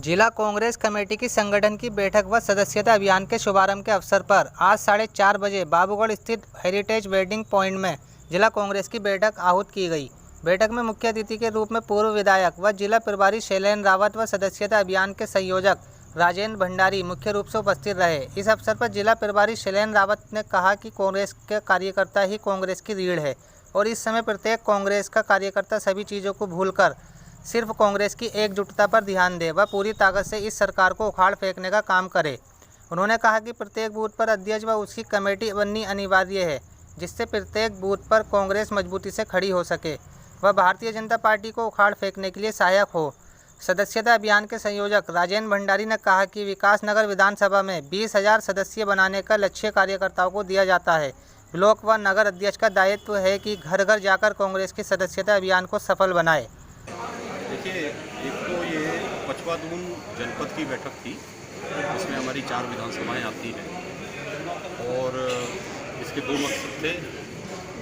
जिला कांग्रेस कमेटी की संगठन की बैठक व सदस्यता अभियान के शुभारंभ के अवसर पर आज 4:30 बजे बाबूगढ़ स्थित हेरिटेज वेडिंग पॉइंट में जिला कांग्रेस की बैठक आहूत की गई। बैठक में मुख्य अतिथि के रूप में पूर्व विधायक व जिला प्रभारी शैलेंद्र रावत व सदस्यता अभियान के संयोजक राजेंद्र भंडारी मुख्य रूप से उपस्थित रहे। इस अवसर पर जिला प्रभारी शैलेंद्र रावत ने कहा कि कांग्रेस के कार्यकर्ता ही कांग्रेस की रीढ़ है और इस समय प्रत्येक कांग्रेस का कार्यकर्ता सभी चीज़ों को भूलकर सिर्फ कांग्रेस की एकजुटता पर ध्यान दे व पूरी ताकत से इस सरकार को उखाड़ फेंकने का काम करे। उन्होंने कहा कि प्रत्येक बूथ पर अध्यक्ष व उसकी कमेटी बननी अनिवार्य है, जिससे प्रत्येक बूथ पर कांग्रेस मजबूती से खड़ी हो सके व भारतीय जनता पार्टी को उखाड़ फेंकने के लिए सहायक हो। सदस्यता अभियान के संयोजक राजेंद्र भंडारी ने कहा कि विकासनगर विधानसभा में 20,000 सदस्य बनाने का लक्ष्य कार्यकर्ताओं को दिया जाता है। ब्लॉक व नगर अध्यक्ष का दायित्व है कि घर घर जाकर कांग्रेस की सदस्यता अभियान को सफल बनाए। देखिए, एक तो ये 5वां दून जनपद की बैठक थी, इसमें हमारी 4 विधानसभाएं आती हैं और इसके 2 मकसद थे,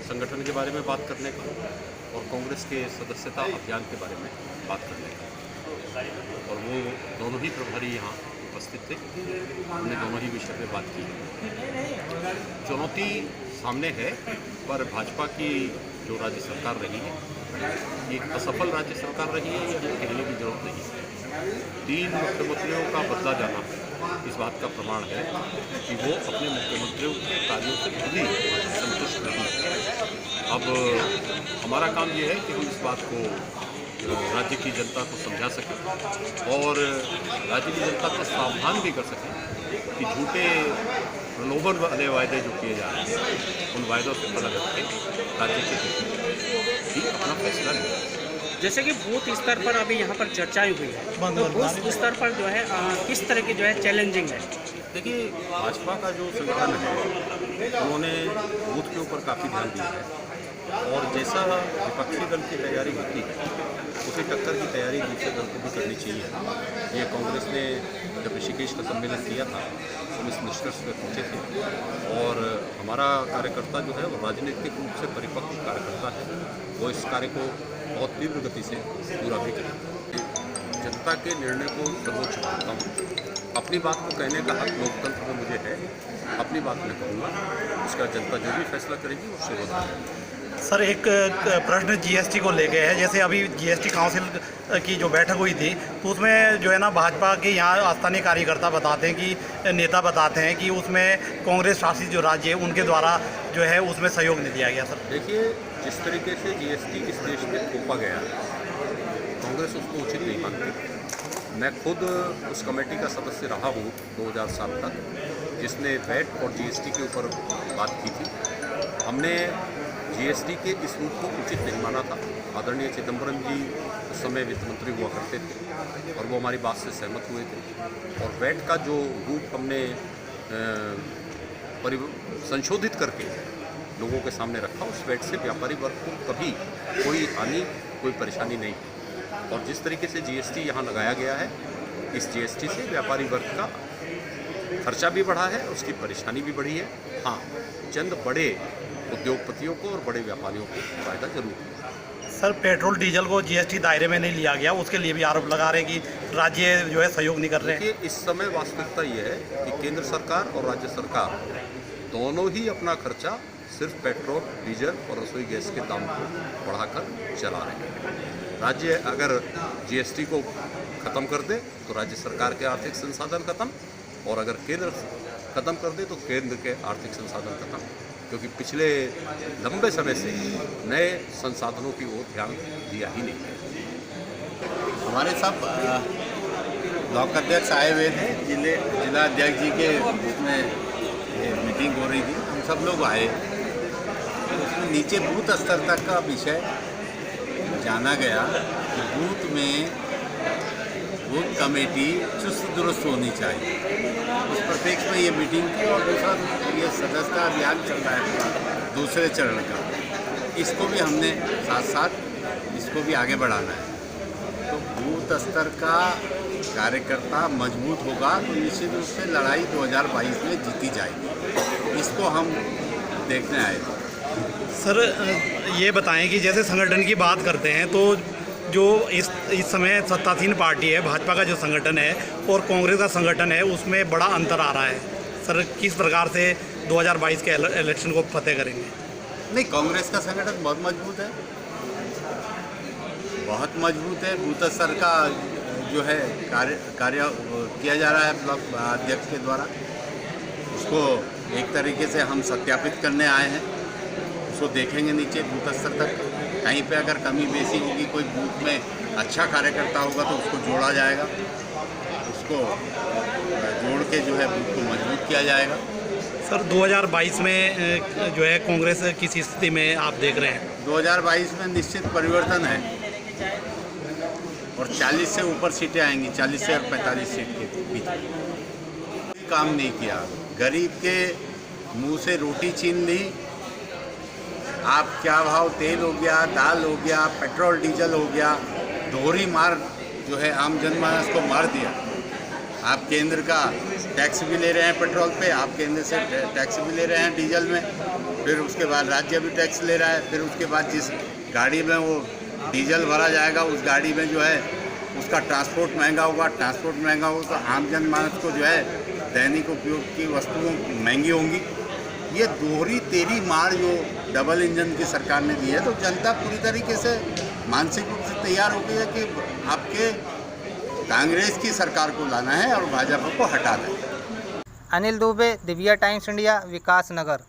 संगठन के बारे में बात करने का और कांग्रेस के सदस्यता अभियान के बारे में बात करने का। और वो दोनों ही प्रभारी यहाँ उपस्थित थे, हमने दोनों ही विषय पे बात की। चुनौती सामने है, पर भाजपा की जो राज्य सरकार रही है, ये असफल राज्य सरकार रही है, ये कहने की जरूरत नहीं है। 3 मुख्यमंत्रियों का बदला जाना इस बात का प्रमाण है कि वो अपने मुख्यमंत्रियों के कार्यों से खुद ही संतुष्ट नहीं है। अब हमारा काम ये है कि हम इस बात को राज्य की जनता को समझा सकें और राज्य की जनता को सावधान भी कर सकें कि झूठे प्रलोभन वाले वायदे जो किए जा रहे हैं, उन वायदों से अलग हटके राज्य के हित में ही अपना फैसला लें। जैसे कि बूथ स्तर पर अभी यहाँ पर चर्चाएं हुई है, तो बूथ स्तर पर जो है किस तरह की जो है चैलेंजिंग है? देखिए, भाजपा का जो संगठन है, उन्होंने बूथ के ऊपर काफ़ी ध्यान दिया है और जैसा विपक्षी दल की तैयारी होती है, उसी टक्कर की तैयारी दूसरे दल को भी करनी चाहिए। ये कांग्रेस ने जब ऋषिकेश का सम्मेलन किया था, हम इस निष्कर्ष पर पहुँचे थे और हमारा कार्यकर्ता जो है वो राजनीतिक रूप से परिपक्व कार्यकर्ता है, वो इस कार्य को बहुत तीव्र गति से पूरा भी करें। जनता के निर्णय को सर्वोच्च मानता हूँ। अपनी बात को कहने का हक लोकतंत्र में मुझे है, अपनी बात मैं कहूँगा, उसका जनता जो भी फैसला करेगी वो सर्वोच्च है। सर, एक प्रश्न जीएसटी को लेके है। जैसे अभी जीएसटी काउंसिल की जो बैठक हुई थी, तो उसमें जो है ना भाजपा के यहाँ स्थानीय कार्यकर्ता बताते हैं कि नेता बताते हैं कि उसमें कांग्रेस शासित जो राज्य है उनके द्वारा जो है उसमें सहयोग नहीं दिया गया। सर देखिए, जिस तरीके से जीएसटी इस देश में थोपा गया, कांग्रेस उसको उचित नहीं मानती। मैं खुद उस कमेटी का सदस्य रहा हूँ 2007 तक, जिसने वैट और जीएसटी के ऊपर बात की थी। हमने जीएसटी के इस रूप को उचित नहीं माना था। आदरणीय चिदम्बरम जी उस समय वित्त मंत्री हुआ करते थे और वो हमारी बात से सहमत हुए थे और वैट का जो रूप हमने संशोधित करके लोगों के सामने रखा, उस वैट से व्यापारी वर्ग को कभी कोई हानि, कोई परेशानी नहीं हुई। और जिस तरीके से जीएसटी यहाँ लगाया गया है, इस जीएसटी से व्यापारी वर्ग का खर्चा भी बढ़ा है, उसकी परेशानी भी बढ़ी है। हाँ, चंद बड़े उद्योगपतियों को और बड़े व्यापारियों को फायदा जरूर है। सर, पेट्रोल डीजल को जीएसटी दायरे में नहीं लिया गया, उसके लिए भी आरोप लगा रहे हैं कि राज्य जो है सहयोग नहीं कर रहे हैं। देखिए, इस समय वास्तविकता ये है कि केंद्र सरकार और राज्य सरकार दोनों ही अपना खर्चा सिर्फ पेट्रोल, डीजल और रसोई गैस के दाम को बढ़ाकर चला रहे हैं। राज्य अगर जीएसटी को ख़त्म कर दे तो राज्य सरकार के आर्थिक संसाधन खत्म, और अगर केंद्र ख़त्म कर दे तो केंद्र के आर्थिक संसाधन खत्म, क्योंकि पिछले लंबे समय से नए संसाधनों की ओर ध्यान दिया ही नहीं है। हमारे सब ब्लॉक अध्यक्ष आए हुए थे, जिला अध्यक्ष जी के उसमें मीटिंग हो रही थी, हम सब लोग आए। उसमें नीचे बूथ स्तर तक का विषय जाना गया कि बूथ में बूथ कमेटी चुस्त दुरुस्त होनी चाहिए। उस प्रत्यक्ष में ये मीटिंग की और दूसरा ये सदस्यता अभियान चल रहा है दूसरे चरण का, इसको भी हमने साथ साथ इसको भी आगे बढ़ाना है। तो बूथ स्तर का कार्यकर्ता मजबूत होगा तो निश्चित रूप से लड़ाई 2022 में जीती जाएगी। इसको हम देखने आए थे। सर, ये बताएं कि जैसे संगठन की बात करते हैं तो जो इस समय सत्तासीन पार्टी है, भाजपा का जो संगठन है और कांग्रेस का संगठन है, उसमें बड़ा अंतर आ रहा है। सर, किस प्रकार से 2022 के इलेक्शन को फतेह करेंगे? नहीं, कांग्रेस का संगठन बहुत मजबूत है, बहुत मजबूत है। बूथ स्तर का जो है कार्य किया जा रहा है ब्लॉक अध्यक्ष के द्वारा। उसको एक तरीके से हम सत्यापित करने आए हैं। उसको देखेंगे नीचे बूथ स्तर तक, कहीं पे अगर कमी बेसी होगी, कोई बूथ में अच्छा कार्यकर्ता होगा तो उसको जोड़ा जाएगा, उसको जोड़ के जो है बूथ को मजबूत किया जाएगा। सर, 2022 में जो है कांग्रेस किस स्थिति में आप देख रहे हैं? 2022 में निश्चित परिवर्तन है और 40 से ऊपर सीटें आएंगी, 40 से 45 सीट के बीच। कोई काम नहीं किया, गरीब के मुंह से रोटी छीन ली। आप क्या भाव तेल हो गया, दाल हो गया, पेट्रोल डीजल हो गया, दोहरी मार जो है आम जनमानस को मार दिया। आप केंद्र का टैक्स भी ले रहे हैं पेट्रोल पे, आप केंद्र से टैक्स भी ले रहे हैं डीजल में, फिर उसके बाद राज्य भी टैक्स ले रहा है, फिर उसके बाद जिस गाड़ी में वो डीजल भरा जाएगा उस गाड़ी में जो है उसका ट्रांसपोर्ट महंगा होगा, ट्रांसपोर्ट महंगा होगा तो आम जनमानस को जो है दैनिक उपयोग की वस्तुओं महंगी होंगी। ये दोहरी तेरी मार जो डबल इंजन की सरकार ने दी है, तो जनता पूरी तरीके से मानसिक रूप से तैयार हो गई है कि आपके कांग्रेस की सरकार को लाना है और भाजपा को हटाना है। अनिल दुबे, दिव्या टाइम्स इंडिया, विकास नगर।